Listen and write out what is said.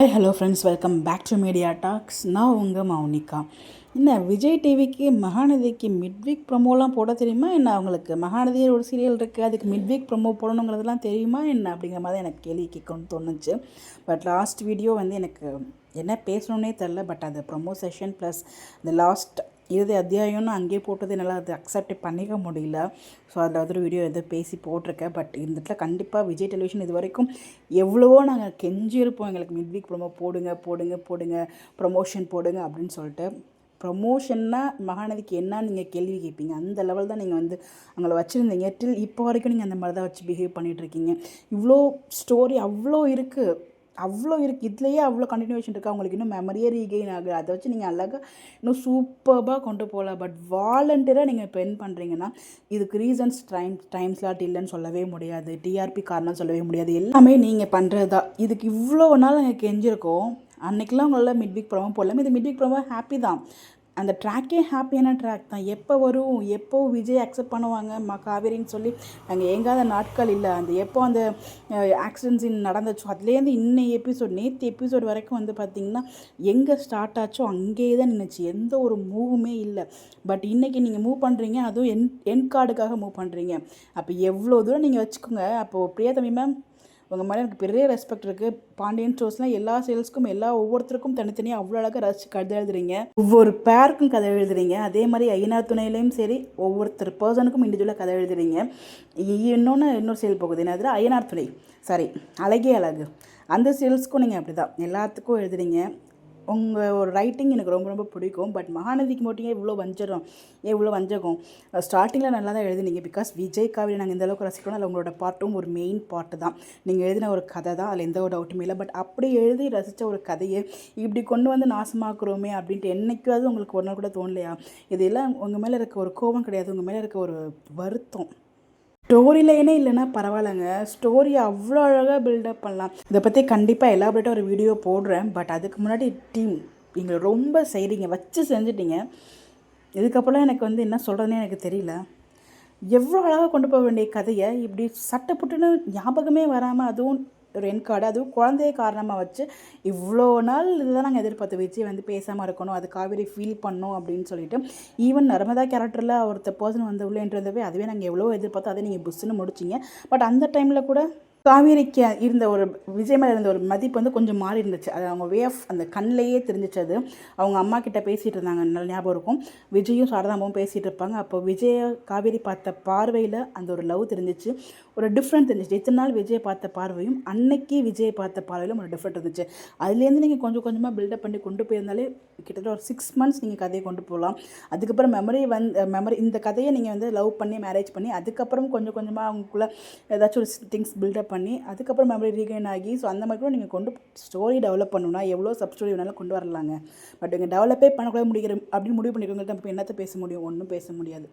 Hi hello friends, welcome back to media talks. நான் உங்கள் மௌனிகா. என்ன விஜய் டிவிக்கு மகாநதிக்கு மிட்வீக் ப்ரொமோலாம் போட தெரியுமா என்ன? அவங்களுக்கு மகாநதி ஒரு சீரியல் இருக்குது, அதுக்கு மிட்வீக் ப்ரொமோ போடணுங்கிறதுலாம் தெரியுமா என்ன அப்படிங்கிற மாதிரி எனக்கு கேள்வி கேட்கணும்னு தோணுச்சு. பட் லாஸ்ட் வீடியோ எனக்கு என்ன பேசணுன்னே தெரில. பட் அது ப்ரொமோ செஷன் ப்ளஸ் இந்த லாஸ்ட் இறுதி அத்தியாயம்னு அங்கேயே போட்டது என்னால் அதை அக்செப்ட் பண்ணிக்க முடியல. ஸோ அதில் ஒரு வீடியோ பேசி போட்டிருக்கேன். பட் இந்த இடத்துல கண்டிப்பாக விஜய் டெலிவிஷன் இது வரைக்கும் எவ்வளவோ நாங்கள் கெஞ்சிருப்போம், எங்களுக்கு மிட்வீக் ப்ரொமோ போடுங்க போடுங்க போடுங்க, ப்ரொமோஷன் போடுங்க அப்படின்னு சொல்லிட்டு. ப்ரொமோஷன்னா மகாநதிக்கு என்ன நீங்கள் கேள்வி கேட்பீங்க, அந்த லெவல் தான் நீங்கள் அவங்கள வச்சுருந்தீங்க. இப்போ வரைக்கும் நீங்கள் அந்த மாதிரி தான் வச்சு பிஹேவ் பண்ணிகிட்ருக்கீங்க. இவ்வளோ ஸ்டோரி அவ்வளோ இருக்குது, இதுலேயே அவ்வளோ கண்டினியூஷன் இருக்குது. அவங்களுக்கு இன்னும் மெமரியே ரீகெயின் ஆகுது. அதை வச்சு நீங்கள் அழகாக இன்னும் சூப்பராக கொண்டு போகலாம். பட் வாலண்டியராக நீங்கள் இப்போ என்ன பண்ணுறீங்கன்னா, இதுக்கு ரீசன்ஸ் டைம் ஸ்லாட் இல்லைன்னு சொல்லவே முடியாது, டிஆர்பி காரணம் சொல்லவே முடியாது, எல்லாமே நீங்கள் பண்ணுறது தான். இதுக்கு இவ்வளோ நாள் நாங்கள் கெஞ்சிருக்கோம். அன்றைக்கெலாம் உங்களால் மிட்வீக் ப்ரோமோ போடலாம். இது மிட்வீக் ப்ரோமோ ஹாப்பி தான், அந்த ட்ராக்கே ஹாப்பியான ட்ராக் தான். எப்போ வரும், எப்போ விஜய் அக்செப்ட் பண்ணுவாங்க காவேரின்னு சொல்லி நாங்கள் ஏங்காத நாட்கள் இல்லை. எப்போ அந்த ஆக்சிடென்ட் சீன் நடந்துச்சோ அதுலேருந்து நேற்று எபிசோட் வரைக்கும் பார்த்திங்கன்னா எங்கே ஸ்டார்ட் ஆச்சோ அங்கேயே தான் நின்றுச்சு, எந்த ஒரு மூவுமே இல்லை. பட் இன்றைக்கி நீங்கள் மூவ் பண்ணுறீங்க, அதுவும் என் கார்டுக்காக மூவ் பண்ணுறீங்க. அப்போ எவ்வளோ தூரம் நீங்கள் வச்சுக்கோங்க. அப்போது பிரியாதம்பி மேம், உங்கள் மேலே எனக்கு பெரிய ரெஸ்பெக்ட் இருக்குது. பாண்டியன் ஸ்டோர்ஸ்லாம் எல்லா சேல்ஸ்க்கும் ஒவ்வொருத்தருக்கும் தனித்தனியாக அவ்வளோ அழகாக ரசித்து கதை எழுதுறீங்க, ஒவ்வொரு பேருக்கும் கதை எழுதுறீங்க. அதே மாதிரி ஐயனார் துணையிலையும் சரி, ஒவ்வொருத்தர் பர்சனுக்கும் இண்டிவிஜுவலாக கதை எழுதுறீங்க. இன்னொரு சேல் போகுது, என்னது ஐயனார் துணை, சாரி அழகே அழகு, அந்த சேல்ஸ்க்கும் நீங்கள் அப்படி தான் எல்லாத்துக்கும் எழுதுறீங்க. உங்கள் ஒரு ரைட்டிங் எனக்கு ரொம்ப ரொம்ப பிடிக்கும். பட் மகாநதிக்கு மட்டும் இவ்வளோ வஞ்சகம். ஸ்டார்டிங்கில் நல்லா தான் எழுதுனீங்க. பிகாஸ் விஜய் காவேரி நாங்கள் இந்த அளவுக்கு ரசிக்கணும், அதில் உங்களோட பார்ட்டும் ஒரு மெயின் பார்ட்டு தான். நீங்கள் எழுதின ஒரு கதை தான், அதில் எந்த ஒரு டவுட்டுமே இல்லை. பட் அப்படி எழுதி ரசித்த ஒரு கதையை இப்படி கொண்டு நாசமாக்குறோமே அப்படின்ட்டு என்றைக்காவது உங்களுக்கு ஒரு நாள் கூட தோணலையா? இதெல்லாம் உங்கள் மேலே இருக்க ஒரு கோபம் கிடையாது, உங்கள் மேலே இருக்க ஒரு வருத்தம். ஸ்டோரி லைனே இல்லைன்னா பரவாயில்லைங்க, ஸ்டோரி அவ்வளோ அழகாக பில்டப் பண்ணலாம். இதை பற்றி கண்டிப்பாக எலாபரேட்டாக ஒரு வீடியோ போடுறேன். பட் அதுக்கு முன்னாடி டீம் நீங்கள் ரொம்ப வச்சு செஞ்சிட்டீங்க. இதுக்கப்புறம் எனக்கு என்ன சொல்கிறதுனே எனக்கு தெரியல. எவ்வளோ அழகாக கொண்டு போக வேண்டிய கதையை இப்படி சட்டப்புட்டுன்னு ஞாபகமே வராமல், அதுவும் ஒரு என் கார்டு, அதுவும் குழந்தைய காரணமாக வச்சு இவ்வளோ நாள் இதுதான் நாங்கள் எதிர்பார்த்து விஜய் பேசாமல் இருக்கணும், அது காவேரி ஃபீல் பண்ணோம் அப்படின்னு சொல்லிட்டு. ஈவன் நர்மதா கேரக்டரில் ஒருத்தர் பர்சன் உள்ளேன்றதவே அதுவே நாங்கள் எவ்வளோ எதிர்பார்த்தோம், அதை நீங்கள் புஷ்ஷுன்னு முடிச்சிங்க. பட் அந்த டைமில் கூட காவேரிக்கு இருந்த ஒரு விஜய் மேலே இருந்த ஒரு மதிப்பு கொஞ்சம் மாறி இருந்துச்சு. அது அவங்க வே ஆஃப் அந்த கண்ணிலேயே தெரிஞ்சிச்சு. அது அவங்க அம்மா கிட்ட பேசிகிட்டு இருந்தாங்க, நல்ல ஞாபகம் இருக்கும். விஜயும் சாரதாமாவும் பேசிகிட்டு இருப்பாங்க. அப்போ விஜய காவேரி பார்த்த பார்வையில் அந்த ஒரு லவ் தெரிஞ்சிச்சு, ஒரு டிஃப்ரெண்ட் தெரிஞ்சிச்சு. இத்தனை நாள் விஜயை பார்த்த பார்வையும் அன்னைக்கு விஜயை பார்த்த பார்வையிலும் ஒரு டிஃப்ரெண்ட் இருந்துச்சு. அதுலேருந்து நீங்கள் கொஞ்சம் கொஞ்சமாக பில்டப் பண்ணி கொண்டு போயிருந்தாலே கிட்டத்தட்ட ஒரு 6 months நீங்கள் கதையை கொண்டு போகலாம். அதுக்கப்புறம் மெமரி இந்த கதையை நீங்கள் லவ் பண்ணி மேரேஜ் பண்ணி அதுக்கப்புறம் கொஞ்சம் கொஞ்சமாக அவங்களுக்குள்ள ஏதாச்சும் ஒரு திங்ஸ் பில்டப் பண்ணி அதுக்கப்புறம் மெமரி ரீகெயின் ஆகி, ஸோ அந்த மாதிரி கூட நீங்கள் ஸ்டோரி டெவலப் பண்ணணும்னா எவ்வளோ சப் ஸ்டோரி வேணாலும் கொண்டு வரலாங்க. பட் இங்கே டெவலப்பே பண்ணக்கூட அப்படின்னு முடிவு பண்ணிக்கிறவங்கள்ட்ட இப்போ என்னத்தை பேச முடியும்? ஒன்றும் பேச முடியாது.